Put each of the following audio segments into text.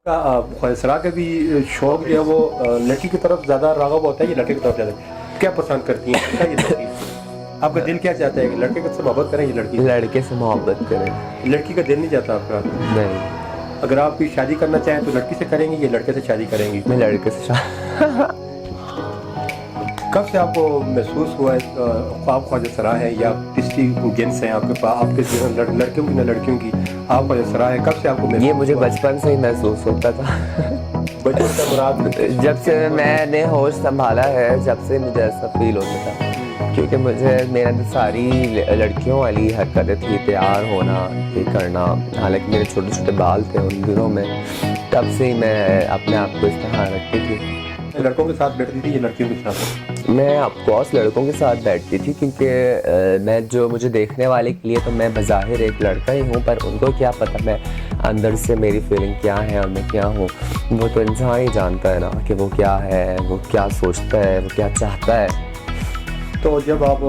ख्वाहिशरा का भी शौक जो है वो लड़की की तरफ ज़्यादा राग़ब होता है या लड़के की तरफ ज़्यादा? क्या पसंद करती हैं, क्या ये लड़की? आपका दिल क्या चाहता है कि लड़के से मोहब्बत करें या लड़की? लड़के से मोहब्बत करें। लड़की का दिल नहीं चाहता आपका? नहीं, अगर आप कोई शादी करना चाहें तो लड़की से करेंगी या लड़के से शादी करेंगी? मैं लड़के से कब से आपको महसूस हुआ है आप ख्वाहिशरा है या किसी जिन्स हैं आपके पास, आपके जीवन लड़कियों की ना लड़कियों की आप ख्वाहिशरा है? कब से आपको ये मुझे बचपन से ही महसूस होता था। बचपन से मुराद जब से मैंने होश संभाला है, जब से मुझे ऐसा फील होता था, क्योंकि मुझे मेरे अंदर सारी लड़कियों वाली हरकतें थी, तैयार होना, ये करना। हालांकि मेरे छोटे छोटे बाल थे उन दिनों में, तब से ही मैं अपने आप को इस तरह रखती थी। लड़कों के साथ बैठती थी या लड़कियों के साथ? मैं ऑफकोर्स लड़कों के साथ बैठती थी, क्योंकि मैं जो मुझे देखने वाले के लिए तो मैं बज़ाहिर एक लड़का ही हूँ, पर उनको क्या पता मैं अंदर से मेरी फीलिंग क्या है और मैं क्या हूँ। वो तो इंसान ही जानता है ना कि वो क्या है, वो क्या सोचता है, वो क्या चाहता है। तो जब आप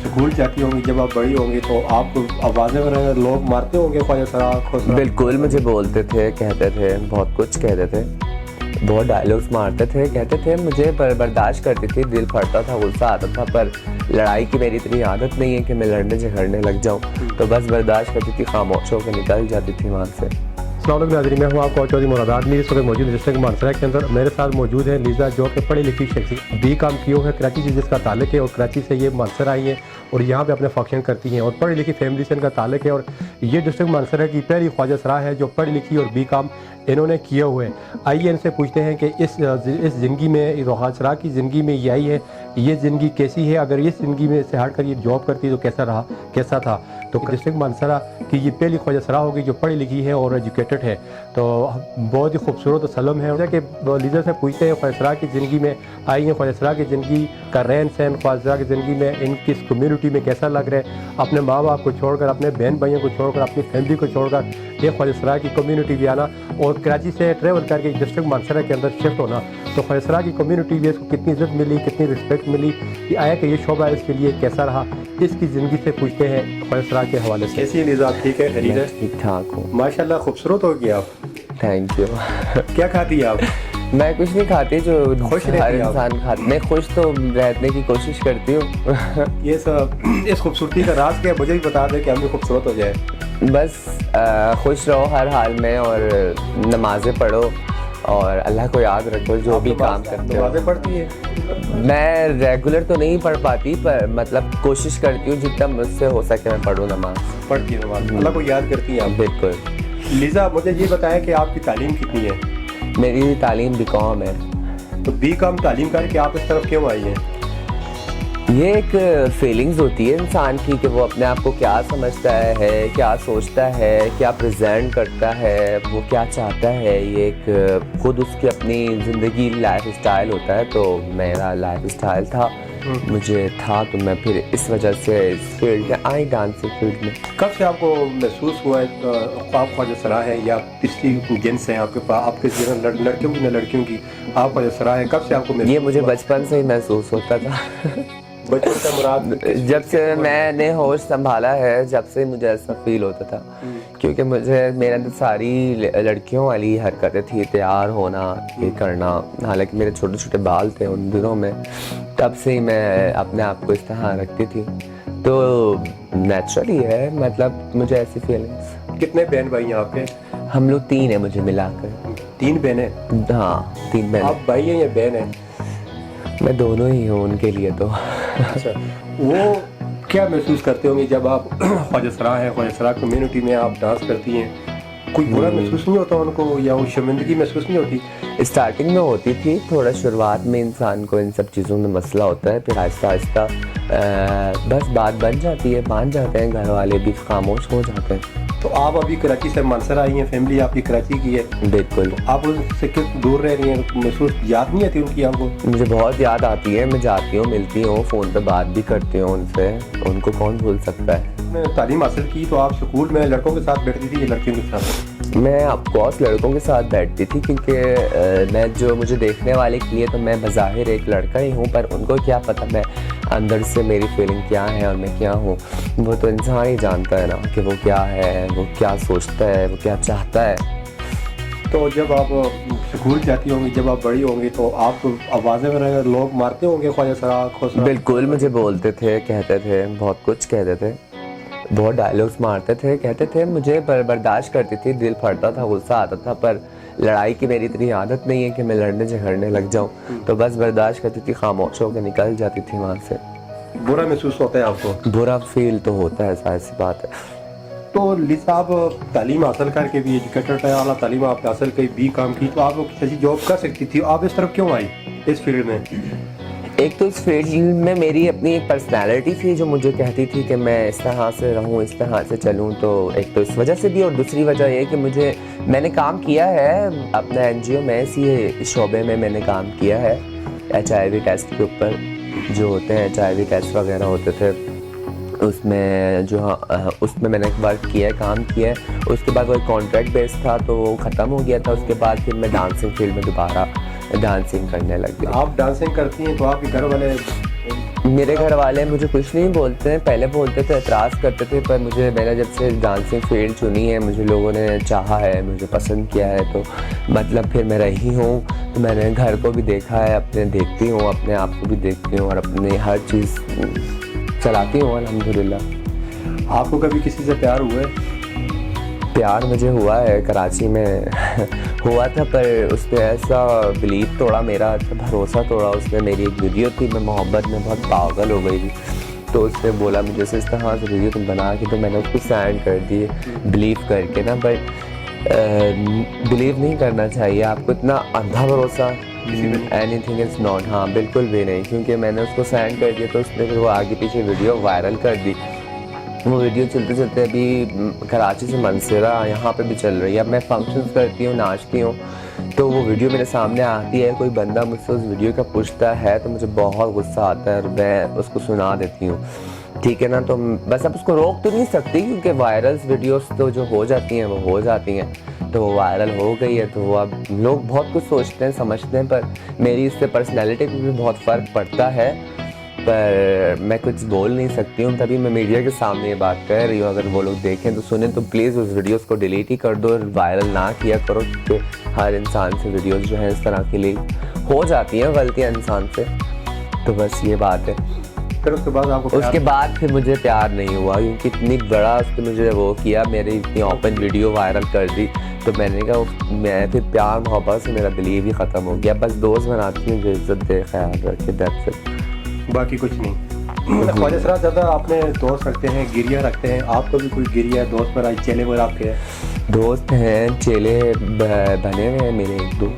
स्कूल जाती होंगी, जब आप बड़ी होंगी तो आपको आवाज़ें वगैरह लोग मारते होंगे ख्वाहिशरा? बिल्कुल, मुझे बोलते थे, कहते थे, बहुत कुछ कहते थे, बहुत डायलॉग्स मारते थे, कहते थे। मुझे बर्दाश्त करती थी, दिल फटता था, गुस्सा आता था, पर लड़ाई की मेरी इतनी आदत नहीं है कि मैं लड़ने झगड़ने लग जाऊं, तो बस बर्दाश्त करती थी, खामोश होकर निकल जाती थी वहाँ से। अस्सलाम वालेकुम नाज़रीन, मैं हूँ आपका चौधरी मुराद आदमी। इस वक्त मौजूद डिस्ट्रिक्ट मानसरा के अंदर मेरे साथ मौजूद है लीजा, जो कि पढ़ी लिखी शख्सियत, बी काम की है, कराची से जिसका ताल्लुक है और कराची से ये मानसरा आई है और यहाँ पे अपने फंक्शन करती हैं और पढ़ी लिखी फैमिली से इनका ताल्लुक है। और ये डिस्ट्रिक्ट मानसरा की पहली ख्वाहिशरा है जो पढ़ी लिखी और बी काम इन्होंने किए हुए हैं। आइए इनसे पूछते हैं कि इस ज़िंदगी में, ख्वाहिशरा की ज़िंदगी में ये आई है, ये ज़िंदगी कैसी है? अगर इस ज़िंदगी में से हट कर ये जॉब करती तो कैसा रहा, कैसा था? तो डिस्ट्रिक्ट मानसरा की ये पहली ख्वाहिशरा होगी जो पढ़ी लिखी है और एजुकेटेड है, तो बहुत ही खूबसूरत सलम है। कि लीडर से पूछते हैं ख्वाहिशरा की ज़िंदगी में आई हैं, ख्वाहिशरा की ज़िंदगी का रहन सहन, ख्वाहिशरा की ज़िंदगी में इनकी इस कम्यूनिटी में कैसा लग रहा है, अपने माँ बाप को छोड़कर, अपने बहन भाइयों को छोड़कर, अपनी फैमिली को छोड़कर ये ख्वाहिशरा की कम्यूनिटी भी आना और कराची से ट्रैवल करके डिस्ट्रिक्ट मानसरा के अंदर शिफ्ट होना। तो ख्वाहिशरा की कम्यूनिटी भी इसको कितनी इज्जत मिली, कितनी रिस्पेक्ट मिली, ये आया कि ये शोबा इसके लिए कैसा रहा, इसकी ज़िंदगी से पूछते हैं ख्वाहिशरा के हवाले से। कैसी है लीजा, ठीक है? खैरियत है? ठीक ठाक हूँ माशाल्लाह, खूबसूरत हो गया आप। Thank you. क्या खाती है आप? मैं कुछ नहीं खाती, जो खुश हर रहती इंसान खाता। मैं खुश तो रहने की कोशिश करती हूँ। ये सब इस खूबसूरती का राज क्या है? मुझे भी बता दें कि हम भी खूबसूरत हो जाए। बस खुश रहो हर हाल में और नमाज़ें पढ़ो और अल्लाह को याद रखो जो भी काम करते हो। नमाज़ें पढ़ती है? मैं रेगुलर तो नहीं पढ़ पाती, पर मतलब कोशिश करती हूँ जितना मुझसे हो सके मैं पढ़ूँ नमाज। पढ़ती है नमाज, अल्लाह को याद करती हैं आप? बिल्कुल। लीजा, मुझे ये बताएं कि आपकी तालीम कितनी है? मेरी तालीम बीकॉम है। तो बी कॉम तालीम करके आप इस तरफ क्यों आई हैं? ये एक फीलिंग्स होती है इंसान की कि वो अपने आप को क्या समझता है, क्या सोचता है, क्या प्रेजेंट करता है, वो क्या चाहता है। ये एक खुद उसकी अपनी ज़िंदगी लाइफ स्टाइल होता है। तो मेरा लाइफ स्टाइल था, मुझे था, तो मैं फिर इस वजह से इस फील्ड में आई, डांसिंग फील्ड में। कब से आपको महसूस हुआ है आप ख्वाहिशरा है या किसी जिन्स हैं आपके पास, आपके जीवन लड़कियों की ना लड़कियों की आप ख्वाहिशरा है? कब से आपको ये मुझे बचपन से ही महसूस होता था। बचपन से मुराद जब से मैंने होश संभाला है, जब से मुझे ऐसा फील होता था, क्योंकि मुझे मेरे अंदर सारी लड़कियों वाली हरकतें थी, तैयार होना, ये करना। हालांकि मेरे छोटे छोटे बाल थे उन दिनों में, तब से ही मैं अपने आप को इस तरह रखती थी। तो नेचुरली है, मतलब मुझे ऐसी फीलिंग्स। कितने बहन भाई हैं आपके? हम लोग 3 हैं मुझे मिलाकर। 3 बहनें? हाँ, 3 बहन। आप भाई हैं या बहन हैं? मैं दोनों ही हूँ उनके लिए तो। अच्छा, वो क्या महसूस करते होंगे जब आप ख्वाहिशरा है, ख्वाहिशरा कम्युनिटी में आप डांस करती हैं? कोई बुरा महसूस नहीं होता उनको या वो शर्मिंदगी महसूस नहीं होती? स्टार्टिंग में होती थी, थोड़ा शुरुआत में इंसान को इन सब चीज़ों में मसला होता है, फिर आहिस्ता आहिस्ता बस बात बन जाती है, मान जाते हैं, घर वाले भी खामोश हो जाते हैं। तो आप अभी कराची से मानसरा आई हैं, फैमिली आपकी कराची की है? बिल्कुल। तो आप उनसे किस दूर रह रही हैं, महसूस याद नहीं आती उनकी आपको? मुझे बहुत याद आती है, मैं जाती हूँ, मिलती हूँ, फ़ोन पे बात भी करती हूँ उनसे, उनको कौन भूल सकता है। तालीम हासिल की तो आप स्कूल में लड़कों के साथ बैठती थी या लड़कियों के साथ? मैं ऑफकोर्स लड़कों के साथ बैठती थी, क्योंकि मैं जो मुझे देखने वाले के लिए तो मैं बज़ाहिर एक लड़का ही हूँ, पर उनको क्या पता मैं अंदर से मेरी फीलिंग क्या है और मैं क्या हूँ। वो तो इंसान ही जानता है ना कि वो क्या है, वो क्या सोचता है, वो क्या चाहता है। तो जब आप स्कूल जाती होंगी, जब आप बड़ी होंगी, तो आप आवाज़ें वगैरह लोग मारते होंगे ख्वाजा सरा खुसरा? बिल्कुल मुझे बोलते थे, कहते थे, बहुत कुछ कहते थे, बहुत डायलॉग्स मारते थे, कहते थे। मुझे बर्दाश्त करती थी, दिल फटता था, गुस्सा आता था, पर लड़ाई की मेरी इतनी आदत नहीं है कि मैं लड़ने झगड़ने लग जाऊं, तो बस बर्दाश्त करती थी, खामोश होकर निकल जाती थी वहाँ से। बुरा महसूस होता है आपको? बुरा फील तो होता है, सारी सी बात है। तो लिसा आप तालीम हासिल करके भी एजुकेटेड है, आला तालीम आपने हासिल की, भी काम की, तो आप किसी जॉब कर सकती थी, आप इस तरफ क्यों आई इस फील्ड में? एक तो इस फील्ड में मेरी अपनी एक पर्सनैलिटी थी जो मुझे कहती थी कि मैं इस तरह से रहूं, इस तरह से चलूं, तो एक तो इस वजह से भी, और दूसरी वजह ये कि मैंने काम किया है अपना NGO में, इसी शोबे में मैंने काम किया है। HIV टेस्ट के ऊपर जो होते हैं, HIV टेस्ट वगैरह होते थे, उसमें मैंने वर्क किया है, काम किया है। उसके बाद वो कॉन्ट्रैक्ट बेस था तो वो ख़त्म हो गया था। उसके बाद फिर मैं डांसिंग फील्ड में दोबारा डांसिंग करने लग गई। आप डांसिंग करती हैं तो आपके घर वाले? मेरे घर वाले मुझे कुछ नहीं बोलते हैं, पहले बोलते थे, एतराज़ करते थे, पर मैंने जब से डांसिंग फील्ड चुनी है, मुझे लोगों ने चाहा है, मुझे पसंद किया है, तो मतलब फिर मैं रही हूँ। तो मैंने घर को भी देखा है, अपने देखती हूँ, अपने आप को भी देखती हूँ, और अपनी हर चीज़ चलाती हूँ अल्हम्दुलिल्लाह। आपको कभी किसी से प्यार हुआ है? प्यार मुझे हुआ है, कराची में हुआ था, पर उसने ऐसा बिलीव तोड़ा मेरा, भरोसा तोड़ा उसने। मेरी एक वीडियो थी, मैं मोहब्बत में बहुत पागल हो गई थी, तो उसने बोला मुझे इस तरह से वीडियो तुम बना के, तो मैंने उसको सेंड कर दी बिलीव करके ना। बट बिलीव नहीं करना चाहिए आपको, इतना अंधा भरोसा एनीथिंग इज़ नॉट, हाँ बिल्कुल भी नहीं, क्योंकि मैंने उसको सेंड कर दिया तो उसने फिर वो आगे पीछे वीडियो वायरल कर दी। वो वीडियो चलते चलते अभी कराची से मनसेरा यहाँ पे भी चल रही है। अब मैं फंक्शंस करती हूँ, नाचती हूँ, तो वो वीडियो मेरे सामने आती है, कोई बंदा मुझसे उस वीडियो का पूछता है तो मुझे बहुत गुस्सा आता है और मैं उसको सुना देती हूँ, ठीक है ना। तो बस अब उसको रोक तो नहीं सकती, क्योंकि वायरल वीडियोस तो जो हो जाती हैं वो हो जाती हैं, तो वो वायरल हो गई है, तो वो अब लोग बहुत कुछ सोचते हैं, समझते हैं, पर मेरी इससे पर्सनैलिटी पर भी बहुत फ़र्क पड़ता है, पर मैं कुछ बोल नहीं सकती हूँ। तभी मैं मीडिया के सामने ये बात कर रही हूँ, अगर वो लोग देखें तो सुने तो प्लीज़ उस वीडियोस को डिलीट ही कर दो और वायरल ना किया करो, क्योंकि हर इंसान से वीडियोस जो हैं इस तरह के लिए हो जाती हैं गलतियाँ इंसान से, तो बस ये बात है। फिर उसके बाद फिर मुझे प्यार नहीं हुआ, क्योंकि इतनी बड़ा उसने मुझे वो किया, मेरी इतनी ओपन वीडियो वायरल कर दी, तो मैंने कहा मैं फिर प्यार मोहब्बत से मेरा बिलीव ही ख़त्म हो गया। बस दोस्त बनाती हूँ जो इज्जत दे, ख्याल रखे, दैट्स इट, बाकी कुछ नहीं। ख्वाजा सरा ज़्यादा अपने दोस्त रखते हैं, गिरिया रखते हैं, आपको भी कोई गिरिया दोस्त पर चेले वगैरह आपके हैं? दोस्त हैं, चेले बने हुए हैं मेरे एक दो,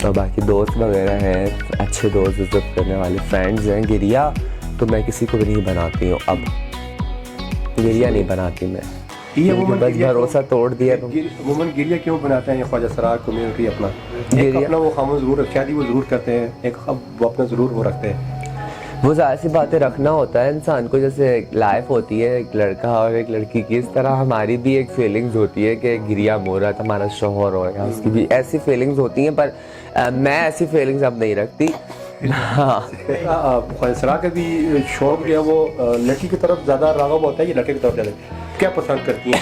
और बाकी दोस्त वगैरह हैं, अच्छे दोस्त, इज्जत करने वाले फ्रेंड्स हैं। गिरिया तो मैं किसी को भी नहीं बनाती हूँ, अब गिरिया नहीं बनाती मैं, ये बस भरोसा तोड़ दिया। वुमन गिरिया क्यों बनाते हैं ख्वाजा सरा कम्युनिटी? अपना वो खामोश ज़रूर, शादी वो ज़रूर करते हैं, एक वो अपना ज़रूर वो रखते हैं। वो ज़ाहिर सी बातें रखना होता है इंसान को, जैसे लाइफ होती है एक लड़का और एक लड़की की, इस तरह हमारी भी एक फीलिंग्स होती है कि गिरिया मोहरत हमारा शौहर हो या उसकी भी ऐसी फीलिंग्स होती हैं, पर मैं ऐसी फीलिंग्स अब नहीं रखती। हाँ, ख्वाजा सरा का भी शौक जो है वो लड़की की तरफ ज़्यादा राग़ब होता है या लड़के की तरफ ज़्यादा? क्या पसंद करती हैं?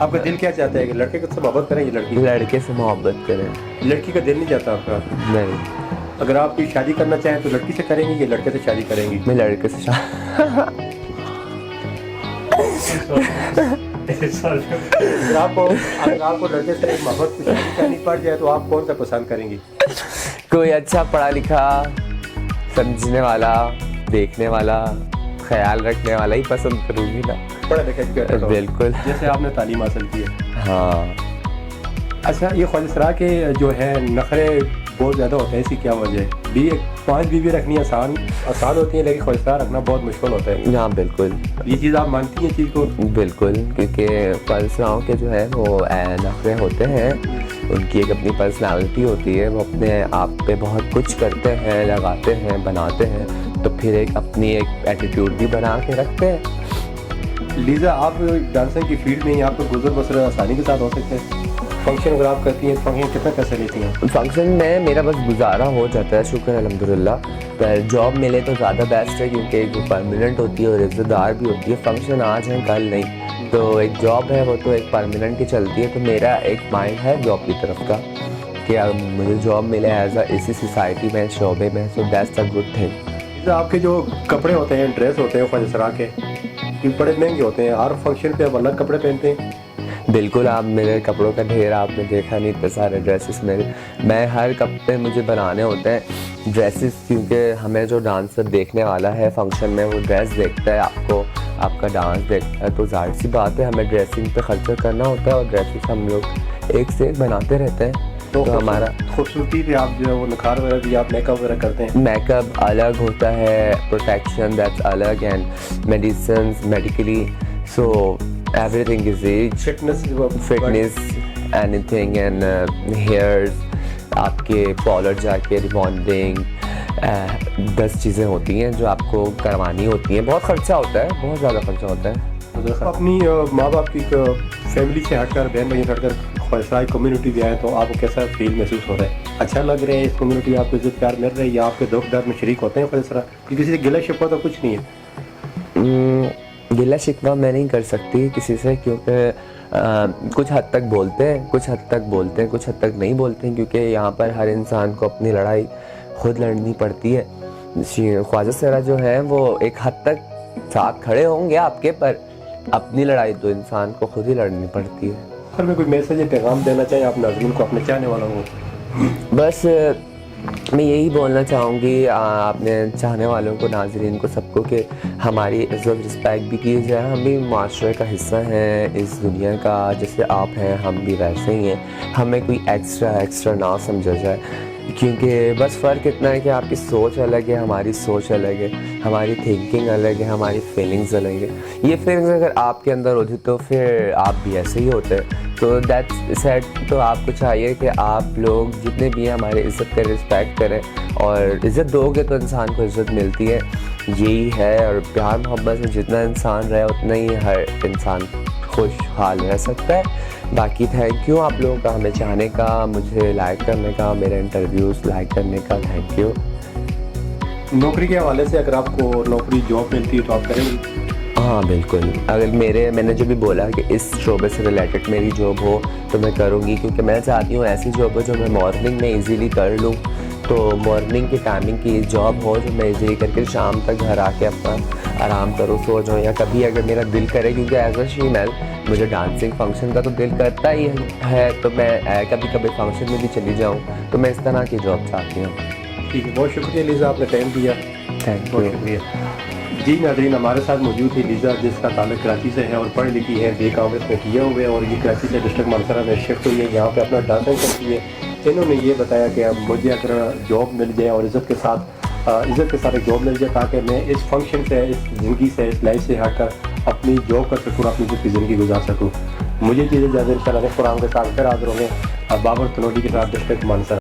आपका दिल क्या चाहता है कि लड़के से मोहब्बत करें या लड़की? लड़के से मोहब्बत करें। लड़की का दिल नहीं चाहता आपका? नहीं। अगर आप कोई शादी करना चाहें तो लड़की से करेंगी या लड़के से शादी करेंगी? मैं लड़के से अगर आपको लड़के से मोहब्बत की शादी करनी पड़ जाए तो आप कौन सा पसंद करेंगी? कोई अच्छा पढ़ा लिखा, समझने वाला, देखने वाला, ख्याल रखने वाला ही पसंद करूँगी ना। पढ़ा लिखा? बिल्कुल, जैसे आपने तालीम हासिल की है। हाँ। अच्छा, ये ख्वाजा सरा के जो है नखरे बहुत ज़्यादा होते हैं, इसकी क्या वजह है? 5 बीवी रखनी आसान होती है, लेकिन ख्वाजा सरा रखना बहुत मुश्किल होता है। हाँ बिल्कुल, ये चीज़ आप मानती हैं चीज़ को? बिल्कुल, क्योंकि ख्वाजा सराओं के जो है वो नखरे होते हैं, उनकी एक अपनी पर्सनालिटी होती है, वो अपने आप पे बहुत कुछ करते हैं, लगाते हैं, बनाते हैं, तो फिर एक अपनी एक एटीट्यूड भी बना के रखते हैं। लीजा, आप डांसिंग की फील्ड में यहाँ पर गुजर बसर आसानी के साथ हो सकते हैं? फंक्शन अगर आप करती हैं, फंक्शन कितना पैसा लेती हैं? फंक्शन में मेरा बस गुजारा हो जाता है, शुक्र अल्हम्दुलिल्लाह, पर जॉब मिले तो ज़्यादा बेस्ट है, क्योंकि वो परमानेंट होती है और इज़्ज़तदार भी होती है। फंक्शन आज है कल नहीं, तो एक जॉब है वो तो एक परमानेंट ही चलती है, तो मेरा एक माइंड है जॉब की तरफ का कि अब मुझे जॉब मिले एज अ इसी सोसाइटी में, शोबे में, so that's a good thing. आपके जो कपड़े होते हैं, ड्रेस होते हैं फजसरा के, ये बड़े महंगे होते हैं, हर फंक्शन पे आप अलग कपड़े पहनते हैं। बिल्कुल, आप मेरे कपड़ों का ढेर आपने देखा नहीं, इतने सारे ड्रेसेस मेरे, मैं हर कपड़े मुझे बनाने होते हैं ड्रेसेस, क्योंकि हमें जो डांसर देखने वाला है फंक्शन में वो ड्रेस देखता है, आपको आपका डांस देखता है, तो जाहिर सी बात है हमें ड्रेसिंग पे खर्चा करना होता है और ड्रेसेस हम लोग एक से एक बनाते रहते हैं। तो हमारा खूबसूरती पे आप जो है वो निखार वगैरह भी, आप मेकअप वगैरह करते हैं। मेकअप अलग होता है, प्रोटेक्शन दैट्स अलग, and medicine medically, so everything is age, fitness anything, and hairs, आपके कॉलर जाके रिबॉन्डिंग, 10 चीज़ें होती हैं जो आपको करवानी होती हैं, बहुत खर्चा होता है, बहुत ज़्यादा खर्चा होता है। अपनी माँ बाप की फैमिली से हटकर, बहन भाई से हटकर ख्वाहिशाई कम्युनिटी भी आए, तो आपको कैसा फील महसूस हो रहा है? अच्छा लग रहा है इस कम्युनिटी में, आपको इज्जत प्यार मिल रहा है, या आपके दुख दर्द में शरीक होते हैं ख्वाहिशा? किसी से गिला शिकवा तो कुछ नहीं है। गिला शिकवा मैं नहीं कर सकती किसी से, क्योंकि कुछ हद तक बोलते हैं, कुछ हद तक बोलते हैं, कुछ हद तक नहीं बोलते हैं, क्योंकि यहाँ पर हर इंसान को अपनी लड़ाई खुद लड़नी पड़ती है। ख्वाजा सरा जो है वो एक हद तक साथ खड़े होंगे आपके, पर अपनी लड़ाई तो इंसान को खुद ही लड़नी पड़ती है। सर मैं कोई मैसेज पैगाम देना चाहिए आप नाज़रीन को, अपने चाहने वालों को? बस मैं यही बोलना चाहूँगी अपने चाहने वालों को, नाजरीन को, सबको, कि हमारी इज़्ज़त रिस्पेक्ट भी की जाए। हम भी माशरे का हिस्सा हैं इस दुनिया का, जैसे आप हैं हम भी वैसे ही हैं, हमें कोई एक्स्ट्रा ना समझा जाए, क्योंकि बस फ़र्क इतना है कि आपकी सोच अलग है, हमारी सोच अलग है, हमारी थिंकिंग अलग है, हमारी फीलिंग्स अलग है। ये फीलिंग्स अगर आपके अंदर होती तो फिर आप भी ऐसे ही होते। तो दैट्स सेट, तो आपको चाहिए कि आप लोग जितने भी हैं हमारी इज़्ज़त करें, रिस्पेक्ट करें, और इज़्ज़त दोगे तो इंसान को इज़्ज़त मिलती है, यही है। और प्यार मोहब्बत में जितना इंसान रहे उतना ही हर इंसान खुशहाल रह सकता है। बाकी थैंक यू आप लोगों का हमें चाहने का, मुझे लाइक करने का, मेरे इंटरव्यूज़ लाइक करने का, थैंक यू। नौकरी के हवाले से अगर आपको नौकरी जॉब मिलती है तो आप करेंगे? हाँ बिल्कुल, अगर मैंने जो भी बोला कि इस शोबे से रिलेटेड मेरी जॉब हो तो मैं करूँगी, क्योंकि मैं चाहती हूँ ऐसी जॉब हो जो मैं मॉर्निंग में इजीली कर लूँ। तो मॉर्निंग की टाइमिंग की जॉब हो जो मैं इजीली करके शाम तक घर आके अपना आराम करूँ, सो जाऊँ, या कभी अगर मेरा दिल करे, क्योंकि एज अ फीमेल मुझे डांसिंग फंक्शन का तो दिल करता ही है, तो मैं कभी कभी फंक्शन में भी चली जाऊँ, तो मैं इस तरह की जॉब चाहती हूँ। ठीक है, बहुत शुक्रिया लीज़ा, आपने टाइम दिया, थैंक बहुत यू। शुक्रिया। जी नाज़रीन, हमारे साथ मौजूद थी लीज़ा, जिसका ताल्लुक कराची से है और पढ़ी लिखी है, BCom में किए हुए, और ये कराची से डिस्ट्रिक्ट मानसरा में शिफ्ट हुई है, यहाँ पे अपना डांसिंग करती है। इन्होंने ये बताया कि अब मुझे अगर जॉब मिल जाए और इज़्ज़त के साथ एक जॉब मिल जाए, ताकि मैं इस फंक्शन से, इस ज़िंदगी से, इस लाइफ से हटकर अपनी जॉब कर सकूँ, अपनी खुद की ज़िंदगी गुजार सकूँ। मुझे चीज़ें ज़्यादा इंशाअल्लाह कुरान के साथ फिर हाज़िर होंगे, बाबर तनोडी के साथ डिस्ट्रिक्ट मानसरा।